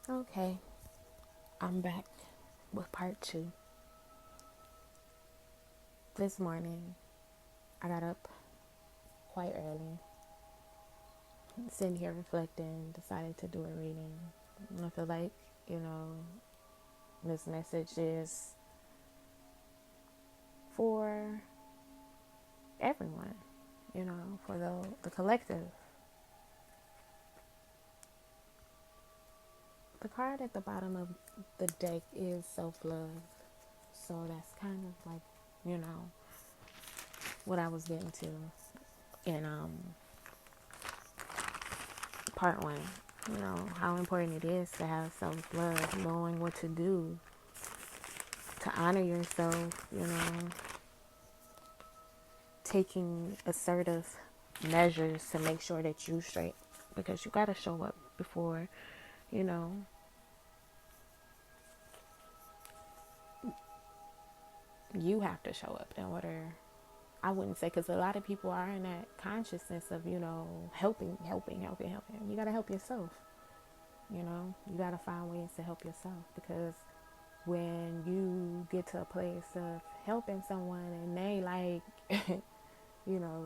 Okay, I'm back with part two. This morning, I got up quite early, sitting here reflecting, decided to do a reading. And I feel like, you know, this message is for everyone, for the collective. The card at the bottom of the deck is self love. So that's kind of like, you know, what I was getting to in part one. How important it is to have self love, knowing what to do to honor yourself, taking assertive measures to make sure that you straight, because you got to show up before, you know, you have to show up in order. I wouldn't say, because a lot of people are in that consciousness of, helping. You got to help yourself. You got to find ways to help yourself, because when you get to a place of helping someone and they like, you know,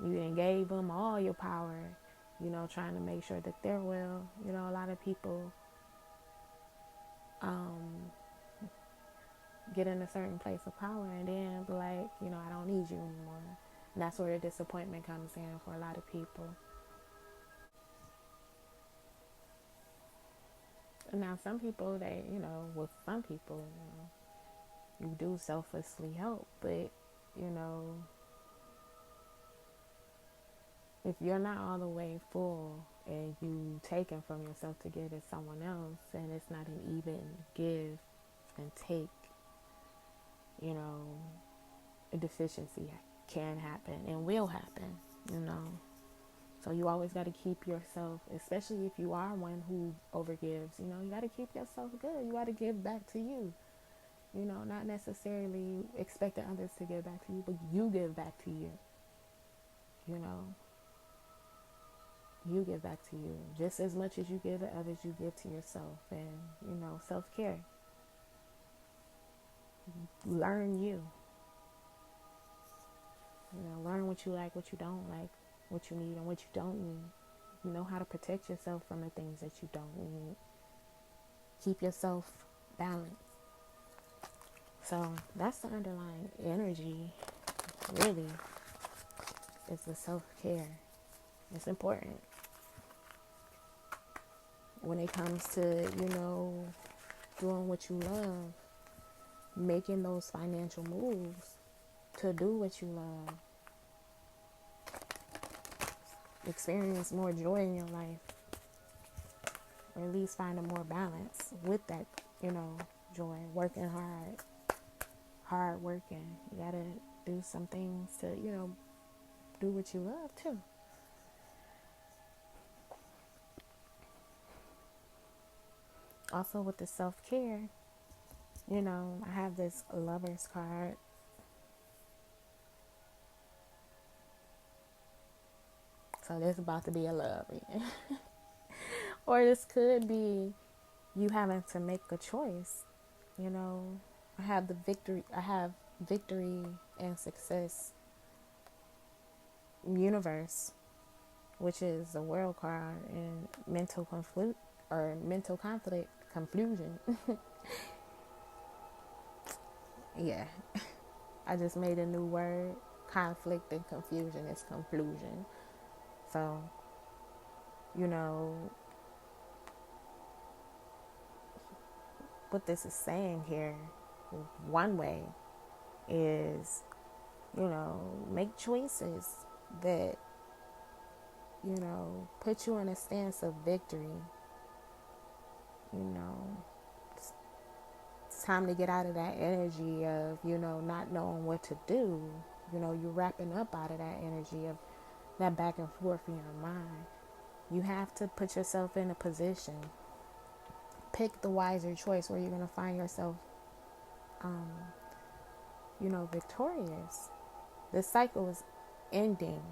you then gave them all your power, trying to make sure that they're well. A lot of people get in a certain place of power and then be like, I don't need you anymore. And that's where the disappointment comes in for a lot of people. And now some people, with some people, you do selflessly help, but, you know, if you're not all the way full and you taking from yourself to give to someone else, and it's not an even give and take, a deficiency can happen and will happen. So you always got to keep yourself, especially if you are one who overgives, you got to keep yourself good. You got to give back to you, not necessarily expecting others to give back to you, but you give back to you, you know. You give back to you. Just as much as you give to others, you give to yourself. And, self-care. Learn you. Learn what you like, what you don't like, what you need and what you don't need. Know how to protect yourself from the things that you don't need. Keep yourself balanced. So that's the underlying energy, really, is the self-care. It's important. When it comes to, doing what you love, making those financial moves to do what you love, experience more joy in your life, or at least find a more balance with that, joy. Working hard working. You gotta do some things to, do what you love too. Also with the self-care, I have this lover's card. So this is about to be a love reading. Or this could be you having to make a choice. I have victory and success universe, which is a world card, and mental conflict confusion. Yeah, I just made a new word. Conflict and confusion is confusion. So, you know, what this is saying here, one way is, make choices that, put you in a stance of victory. It's time to get out of that energy of, not knowing what to do. You're wrapping up out of that energy of that back and forth in your mind. You have to put yourself in a position. Pick the wiser choice where you're going to find yourself, victorious. The cycle is ending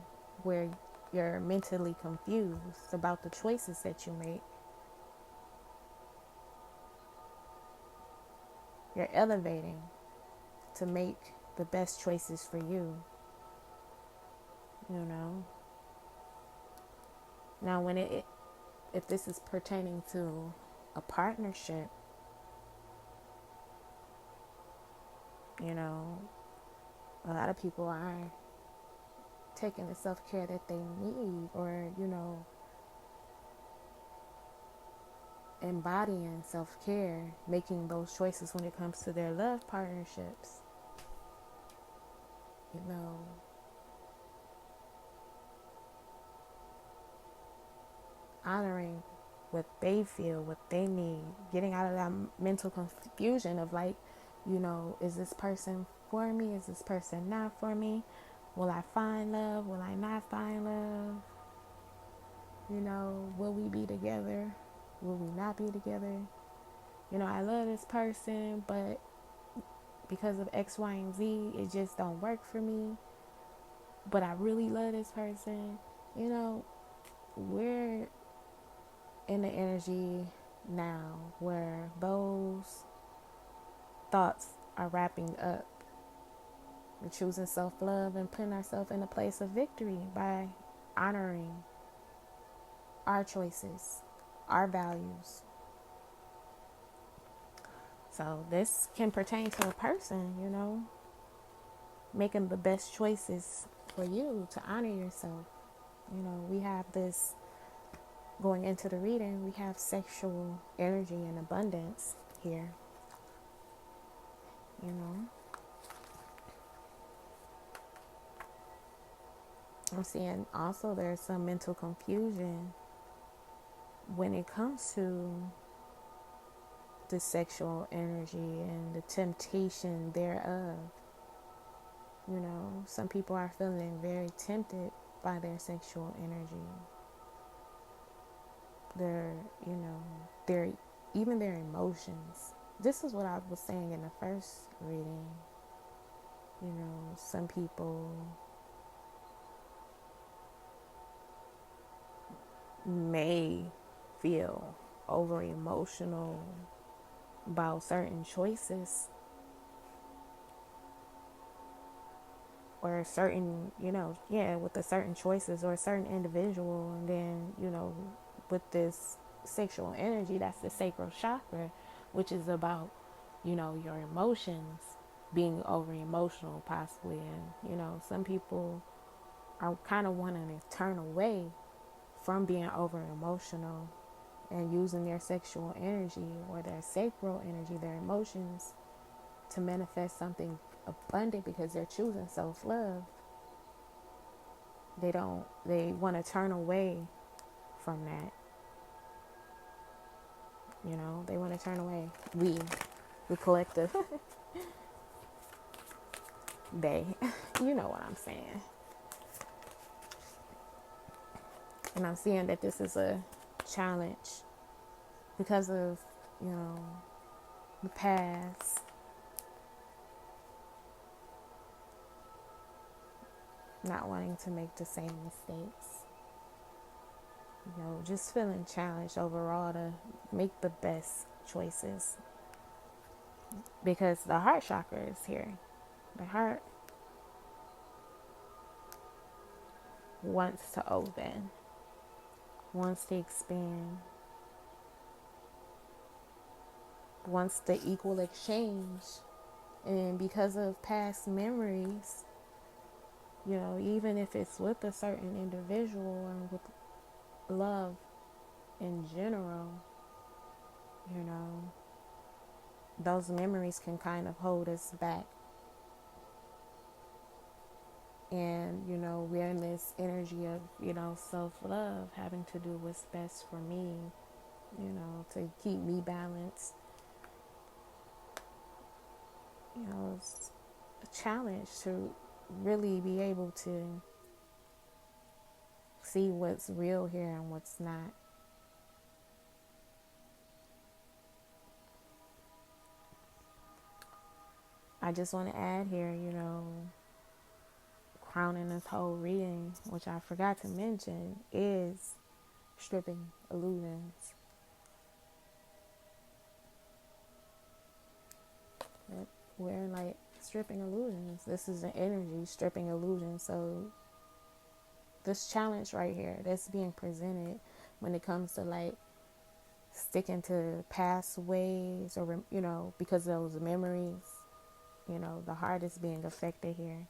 where you're mentally confused about the choices that you make. You're elevating to make the best choices for you, you know. Now, if this is pertaining to a partnership, you know, a lot of people aren't taking the self-care that they need, or, you know, embodying self-care, making those choices when it comes to their love partnerships. You know, honoring what they feel, what they need, getting out of that mental confusion of like, you know, is this person for me? Is this person not for me? Will I find love? Will I not find love? You know, will we be together? Will we not be together? You know, I love this person, but because of X, Y, and Z, it just don't work for me. But I really love this person. You know, we're in the energy now where those thoughts are wrapping up. We're choosing self-love and putting ourselves in a place of victory by honoring our choices, our values. So this can pertain to a person, you know, making the best choices for you to honor yourself. You know, we have this going into the reading, we have sexual energy and abundance here, you know. I'm seeing also there's some mental confusion when it comes to the sexual energy and the temptation thereof. You know, some people are feeling very tempted by their sexual energy. You know, even their emotions. This is what I was saying in the first reading. You know, some people may feel over emotional about certain choices or certain, you know, with the certain choices or a certain individual. And then, you know, with this sexual energy, that's the sacral chakra, which is about, you know, your emotions, being over emotional possibly. And, you know, some people are kind of wanting to turn away from being over emotional and using their sexual energy or their sacral energy, their emotions, to manifest something abundant because they're choosing self-love. They want to turn away from that. You know, they want to turn away. The collective, they, you know what I'm saying. And I'm seeing that this is a challenge because of, you know, the past. Not wanting to make the same mistakes. You know, just feeling challenged overall to make the best choices. Because the heart chakra is here. The heart wants to open, wants to expand, wants the equal exchange. And because of past memories, you know, even if it's with a certain individual and with love in general, you know, those memories can kind of hold us back. And, you know, we're in this energy of, you know, self-love, having to do what's best for me, you know, to keep me balanced. You know, it's a challenge to really be able to see what's real here and what's not. I just want to add here, you know, crowning this whole reading, which I forgot to mention, is stripping illusions. We're like stripping illusions. This is an energy stripping illusions. So this challenge right here that's being presented when it comes to like sticking to past ways, or because of those memories, the heart is being affected here.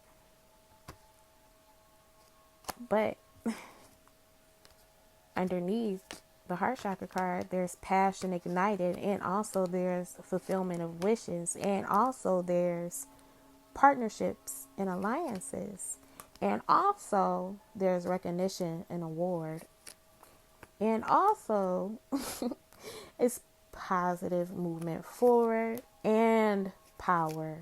But underneath the heart chakra card, there's passion ignited, and also there's fulfillment of wishes, and also there's partnerships and alliances, and also there's recognition and award, and also it's positive movement forward and power,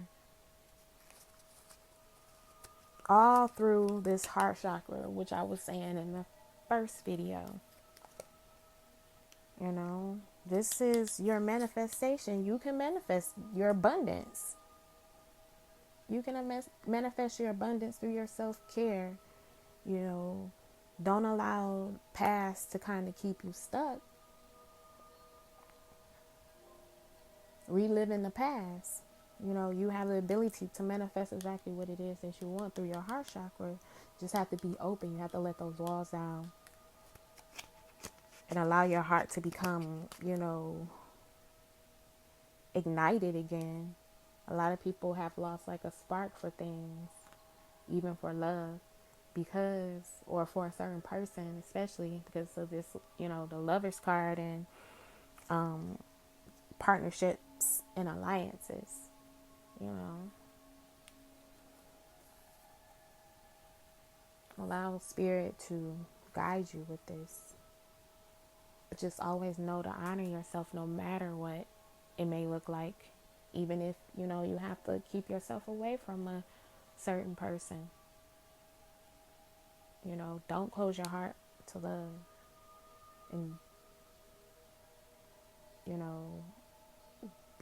all through this heart chakra, which I was saying in the first video. This is your manifestation. You can manifest your abundance. You can manifest your abundance through your self-care. Don't allow past to kind of keep you stuck. Reliving the past. You have the ability to manifest exactly what it is that you want through your heart chakra. Just have to be open. You have to let those walls down and allow your heart to become, ignited again. A lot of people have lost like a spark for things, even for love, or for a certain person, especially because of this, the Lover's card and partnerships and alliances, Allow spirit to guide you with this. But just always know to honor yourself no matter what it may look like. Even if, you have to keep yourself away from a certain person. Don't close your heart to love. And,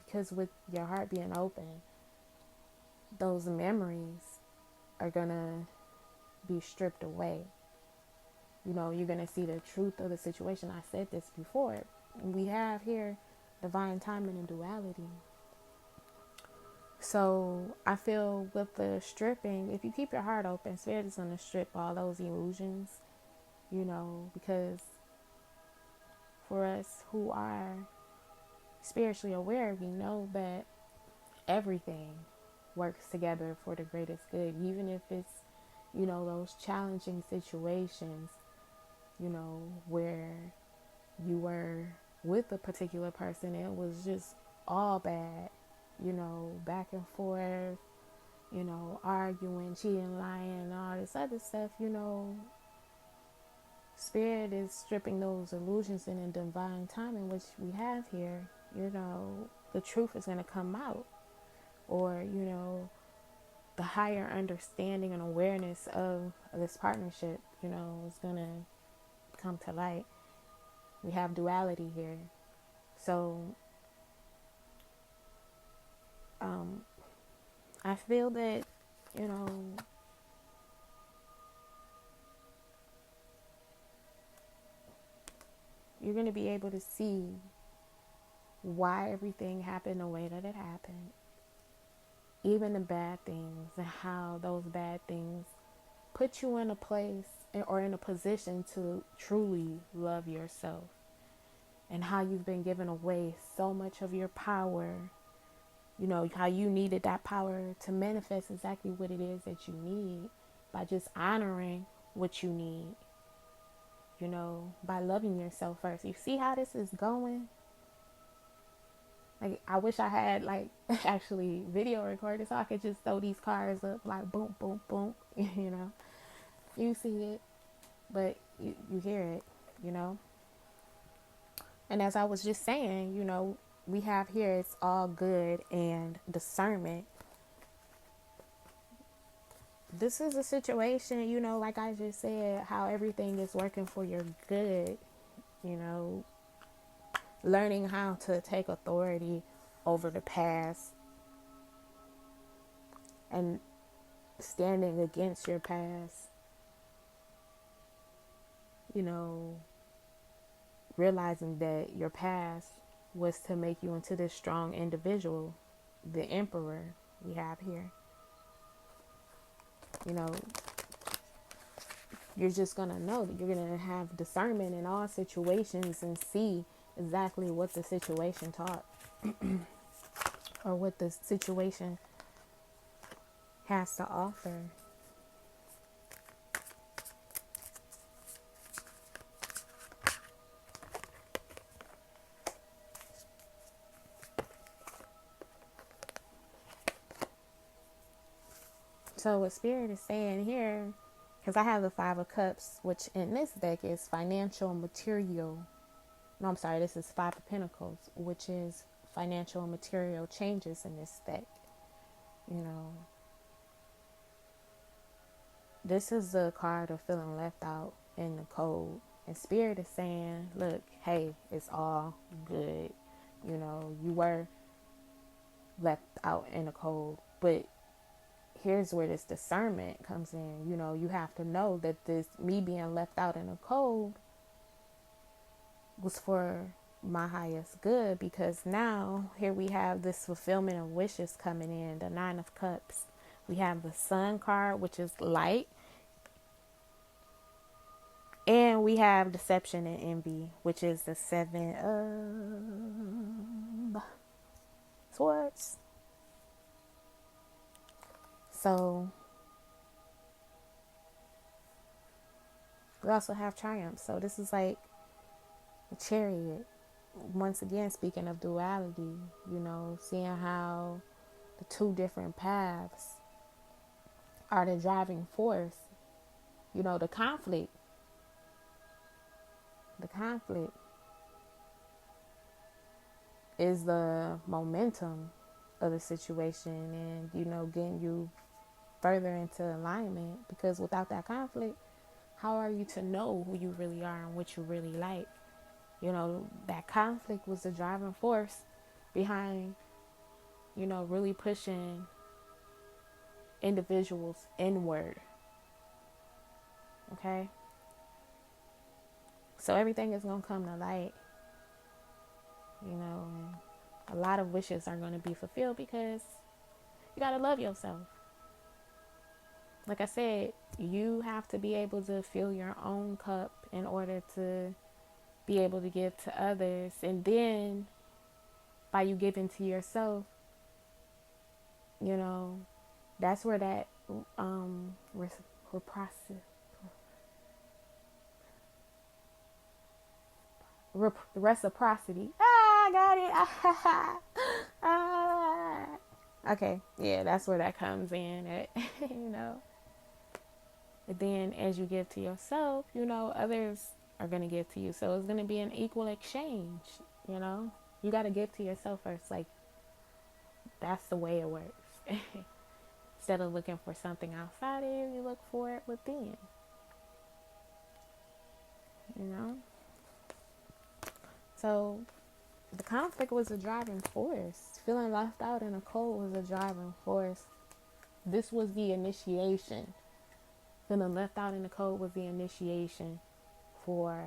because with your heart being open, those memories are going to be stripped away. You're going to see the truth of the situation. I said this before. We have here divine timing and duality. So I feel with the stripping, if you keep your heart open, Spirit is going to strip all those illusions, because for us who are spiritually aware, we know that everything works together for the greatest good, even if it's, those challenging situations, where you were with a particular person, it was just all bad, back and forth, arguing, cheating, lying, all this other stuff, Spirit is stripping those illusions, and in divine timing, which we have here, the truth is going to come out, or, the higher understanding and awareness of this partnership, is going to come to light. We have duality here. So, I feel that, you're going to be able to see why everything happened the way that it happened. Even the bad things, and how those bad things put you in a place or in a position to truly love yourself. And how you've been given away so much of your power. How you needed that power to manifest exactly what it is that you need by just honoring what you need. By loving yourself first. You see how this is going? Like, I wish I had, like, actually video recorded so I could just throw these cards up, like, boom, boom, boom, You see it, but you hear it, And as I was just saying, we have here, it's all good and discernment. This is a situation, like I just said, how everything is working for your good, learning how to take authority over the past and standing against your past, realizing that your past was to make you into this strong individual, the emperor, we have here. You know, you're just going to know that you're going to have discernment in all situations and see exactly what the situation taught or what the situation has to offer. So what Spirit is saying here, because I have the Five of Cups, which in this deck is financial, material. No, I'm sorry, this is Five of Pentacles, which is financial and material changes in this deck. You know, this is the card of feeling left out in the cold. And Spirit is saying, look, hey, it's all good. You know, you were left out in the cold, but here's where this discernment comes in. You know, you have to know that this, me being left out in the cold, was for my highest good, because now here we have this fulfillment of wishes coming in, the Nine of Cups. We have the Sun card, which is light, and we have deception and envy, which is the Seven of Swords. So we also have triumph. So this is like a Chariot. Once again, speaking of duality, you know, seeing how the two different paths are the driving force. You know, the conflict is the momentum of the situation, and, you know, getting you further into alignment, because without that conflict, how are you to know who you really are and what you really like? You know, that conflict was the driving force behind, you know, really pushing individuals inward. Okay? So everything is going to come to light. You know, and a lot of wishes are going to be fulfilled, because you got to love yourself. Like I said, you have to be able to fill your own cup in order to be able to give to others. And then by you giving to yourself, you know, that's where that reciprocity. I got it. Okay, yeah, that's where that comes in at, you know. But then as you give to yourself, you know, others are going to give to you. So it's going to be an equal exchange, you know. You got to give to yourself first. Like, that's the way it works. Instead of looking for something outside of you, you look for it within. You know? So the conflict was a driving force. Feeling left out in the cold was a driving force. This was the initiation. Feeling left out in the cold was the initiation for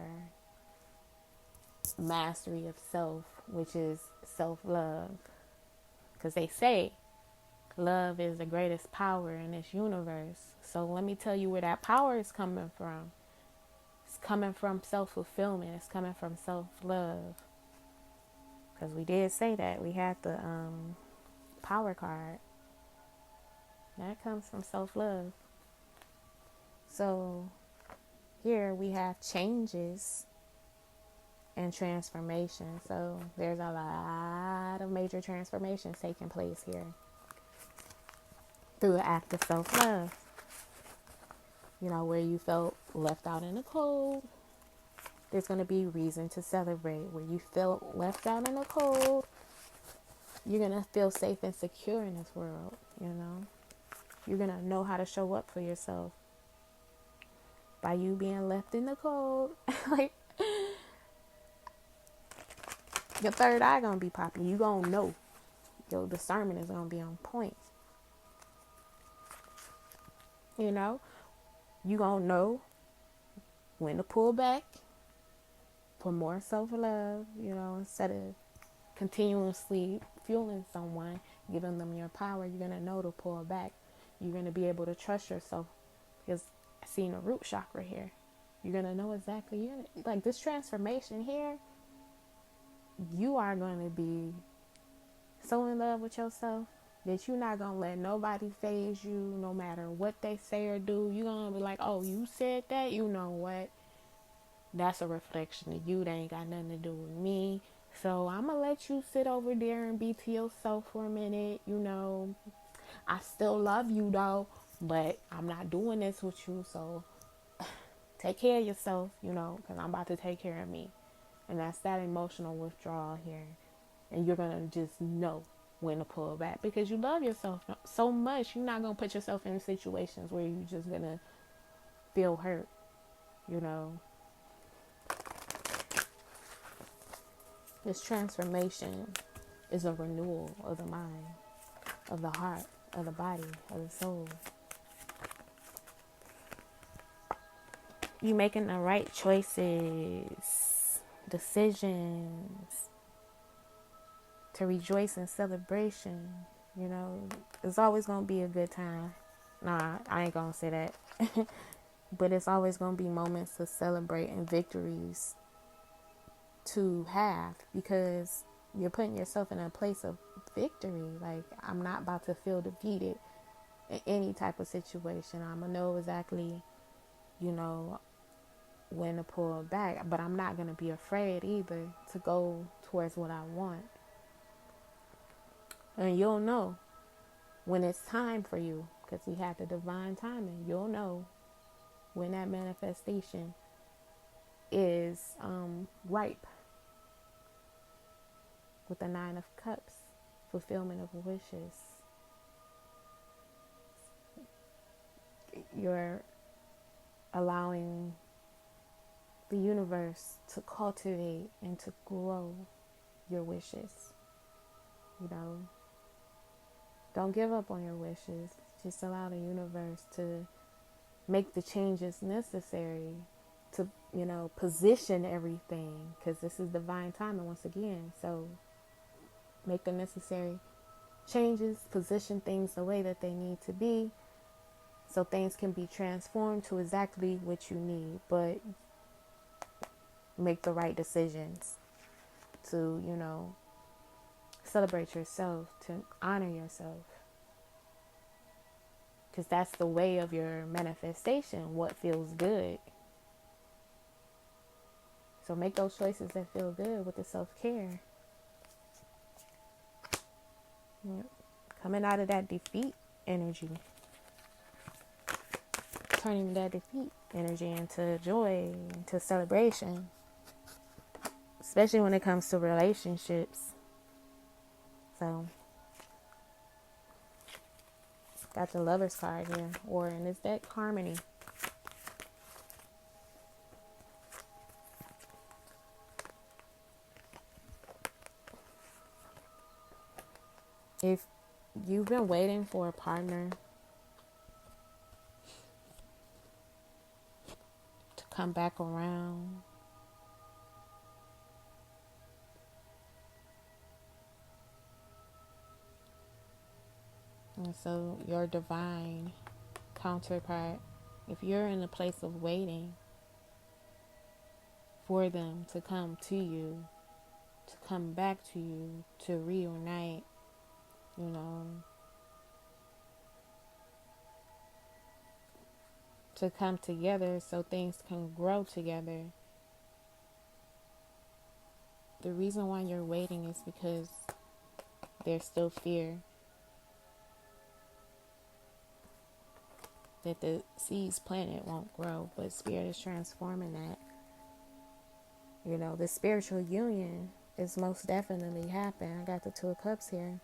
mastery of self, which is self-love. Because they say love is the greatest power in this universe. So let me tell you where that power is coming from. It's coming from self-fulfillment. It's coming from self-love. Because we did say that. We had the power card. That comes from self-love. So here we have changes and transformation. So there's a lot of major transformations taking place here through the act of self-love. You know, where you felt left out in the cold, there's going to be reason to celebrate. Where you felt left out in the cold, you're going to feel safe and secure in this world, you know. You're going to know how to show up for yourself. By you being left in the cold, like, your third eye going to be popping. You going to know. Your discernment is going to be on point. You know, you going to know when to pull back for more self-love, you know, instead of continuously fueling someone, giving them your power, you're going to know to pull back. You're going to be able to trust yourself, because I seen a root chakra here. You're going to know exactly, like this transformation here, you are going to be so in love with yourself that you're not going to let nobody phase you, no matter what they say or do. You're going to be like, oh, you said that? You know what? That's a reflection of you. That ain't got nothing to do with me. So I'm going to let you sit over there and be to yourself for a minute. I still love you though, but I'm not doing this with you. So take care of yourself, because I'm about to take care of me. And that's that emotional withdrawal here. And you're going to just know when to pull back, because you love yourself so much. You're not going to put yourself in situations where you're just going to feel hurt, This transformation is a renewal of the mind, of the heart, of the body, of the soul. You making the right choices, decisions, to rejoice in celebration. It's always going to be a good time. Nah, I ain't going to say that. But it's always going to be moments to celebrate and victories to have, because you're putting yourself in a place of victory. Like, I'm not about to feel defeated in any type of situation. I'm going to know exactly, when to pull back. But I'm not going to be afraid either to go towards what I want. And you'll know when it's time for you, because we have the divine timing. You'll know when that manifestation is ripe. With the 9 of Cups, fulfillment of wishes. You're allowing the universe to cultivate and to grow your wishes. Don't give up on your wishes. Just allow the universe to make the changes necessary to, position everything, because this is divine timing once again. So make the necessary changes, position things the way that they need to be, so things can be transformed to exactly what you need. But make the right decisions to, celebrate yourself, to honor yourself. Because that's the way of your manifestation, what feels good. So make those choices that feel good with the self-care. Coming out of that defeat energy. Turning that defeat energy into joy, into celebration. Especially when it comes to relationships. So, got the Lover's card here. Or in this deck, Harmony. If you've been waiting for a partner to come back around, and so your divine counterpart, if you're in a place of waiting for them to come to you, to come back to you, to reunite, to come together so things can grow together. The reason why you're waiting is because there's still fear that the seeds planted won't grow, but Spirit is transforming that. The spiritual union is most definitely happening. I got the 2 of Cups here.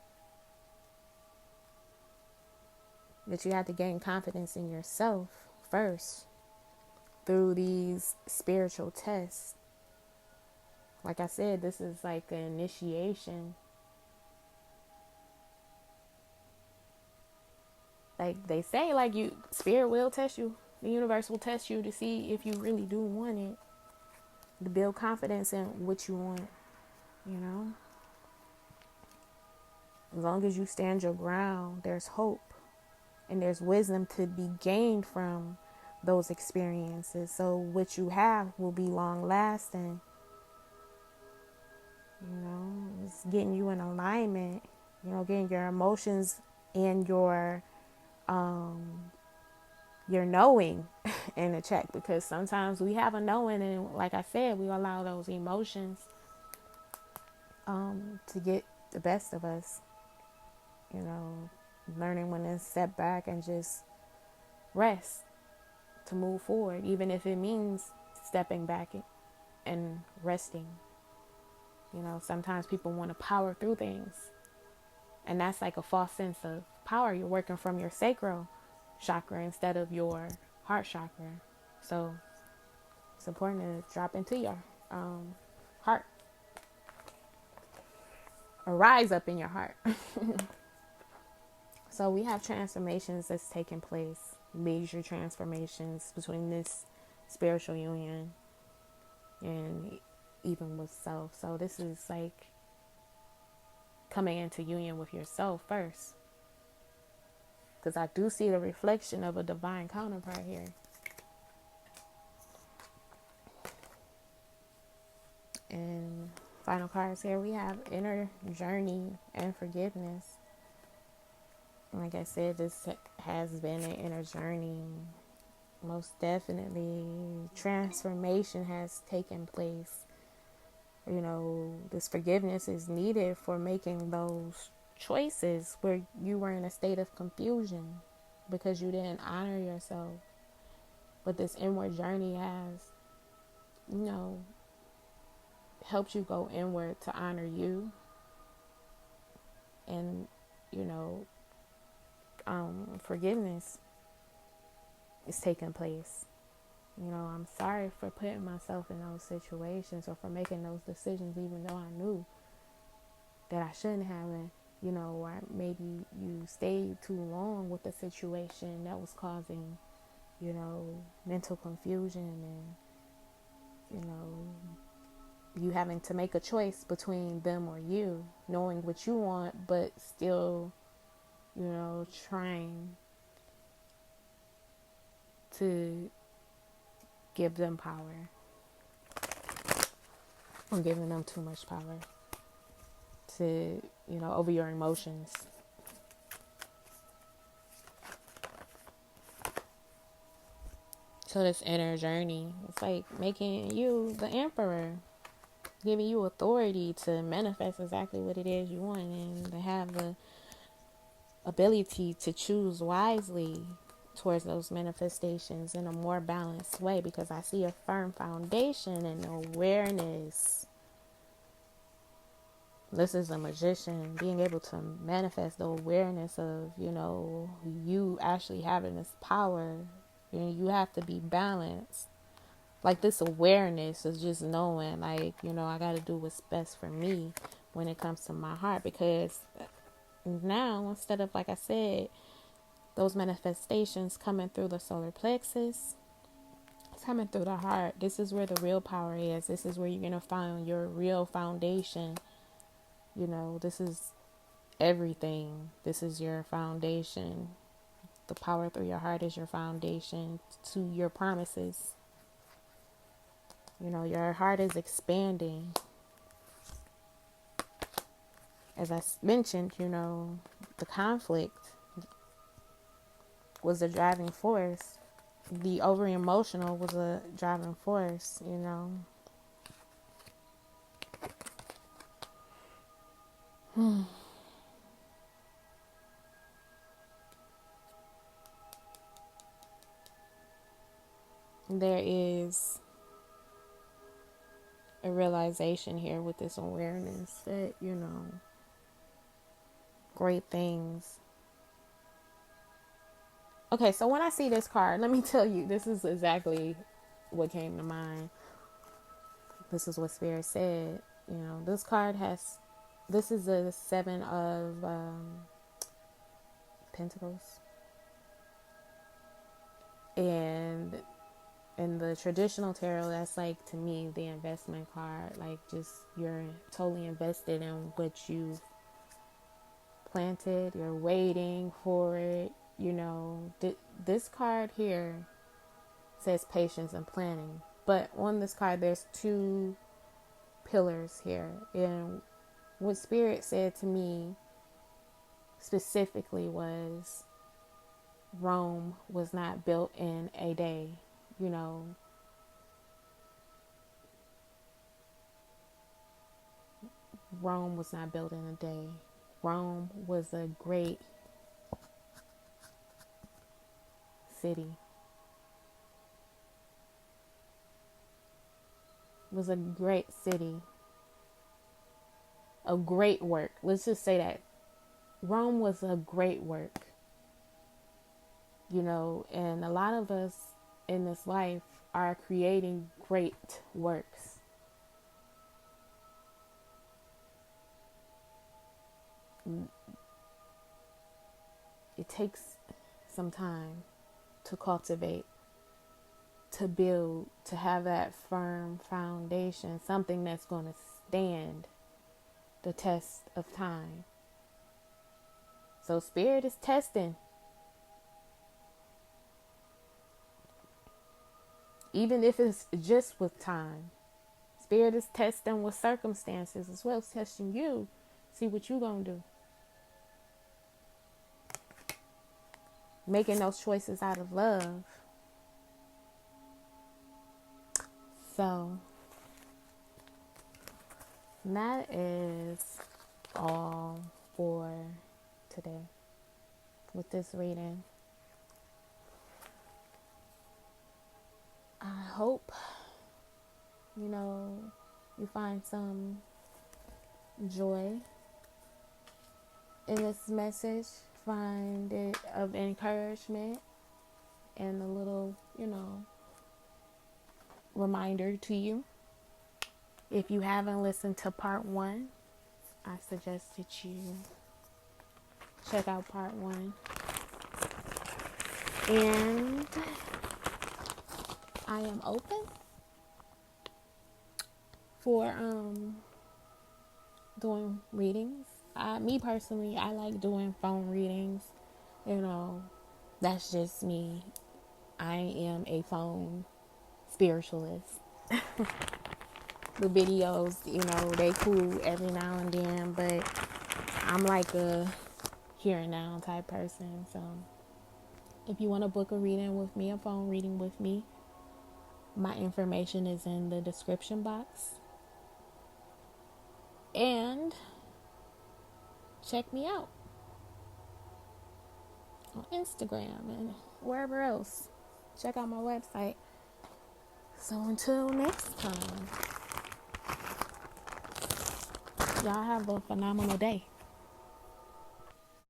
That you have to gain confidence in yourself first through these spiritual tests. Like I said, this is like an initiation. Like they say, like Spirit will test you. The universe will test you to see if you really do want it. To build confidence in what you want, As long as you stand your ground, there's hope and there's wisdom to be gained from those experiences. So what you have will be long lasting. It's getting you in alignment, getting your emotions and your knowing in a check, because sometimes we have a knowing, and like I said, we allow those emotions to get the best of us. Learning when to step back and just rest, to move forward, even if it means stepping back and resting. Sometimes people want to power through things, and that's like a false sense of power. You're working from your sacral chakra instead of your heart chakra. So it's important to drop into your heart, or rise up in your heart. So we have transformations that's taking place, major transformations between this spiritual union and even with self. So this is like coming into union with yourself first, because I do see the reflection of a divine counterpart here. And final cards here, we have inner journey and forgiveness. Like I said, this has been an inner journey. Most definitely, transformation has taken place. This forgiveness is needed for making those choices where you were in a state of confusion because you didn't honor yourself. But this inward journey has, helped you go inward to honor you. And, forgiveness is taking place. I'm sorry for putting myself in those situations or for making those decisions, even though I knew that I shouldn't have. And, or maybe you stayed too long with the situation that was causing, mental confusion and, you having to make a choice between them or you, knowing what you want, but still, trying to give them power, or giving them too much power to, over your emotions. So this inner journey, it's like making you the emperor, giving you authority to manifest exactly what it is you want, and to have the ability to choose wisely towards those manifestations in a more balanced way, because I see a firm foundation and awareness. This is a magician, being able to manifest the awareness of, you actually having this power. You have to be balanced. Like this awareness is just knowing, like, I got to do what's best for me when it comes to my heart. Because now, instead of, like I said, those manifestations coming through the solar plexus, it's coming through the heart. This is where the real power is. This is where you're going to find your real foundation. This is everything. This is your foundation. The power through your heart is your foundation to your promises. Your heart is expanding. As I mentioned, the conflict was a driving force. The over emotional was a driving force, There is a realization here with this awareness that, great things. Okay, so when I see this card, let me tell you, this is exactly what came to mind. This is what Spirit said. This card this is the Seven of Pentacles. And in the traditional tarot, that's like, to me, the investment card. Like, just you're totally invested in what you've planted, you're waiting for it. You know, this card here says patience and planning, but on this card there's two pillars here. And what Spirit said to me specifically was Rome was not built in a day. You know, Rome was not built in a day. Rome was a great city. Was a great city. A great work. Let's just say that. Rome was a great work. You know, and a lot of us in this life are creating great works. It takes some time to cultivate, to build, to have that firm foundation, something that's going to stand the test of time. So Spirit is testing. Even if it's just with time. Spirit is testing with circumstances as well as testing you. See what you gonna do. Making those choices out of love. So that is all for today with this reading. I hope, you know, you find some joy in this message. Find it of encouragement and a little, you know, reminder to you. If you haven't listened to part 1, I suggest that you check out part 1. And I am open for doing readings. Me personally, I like doing phone readings. You know, that's just me. I am a phone spiritualist. The videos, you know, they cool every now and then, but I'm like a here and now type person. So if you want to book a reading with me, a phone reading with me, my information is in the description box. And check me out on Instagram and wherever else. Check out my website. So until next time, y'all have a phenomenal day.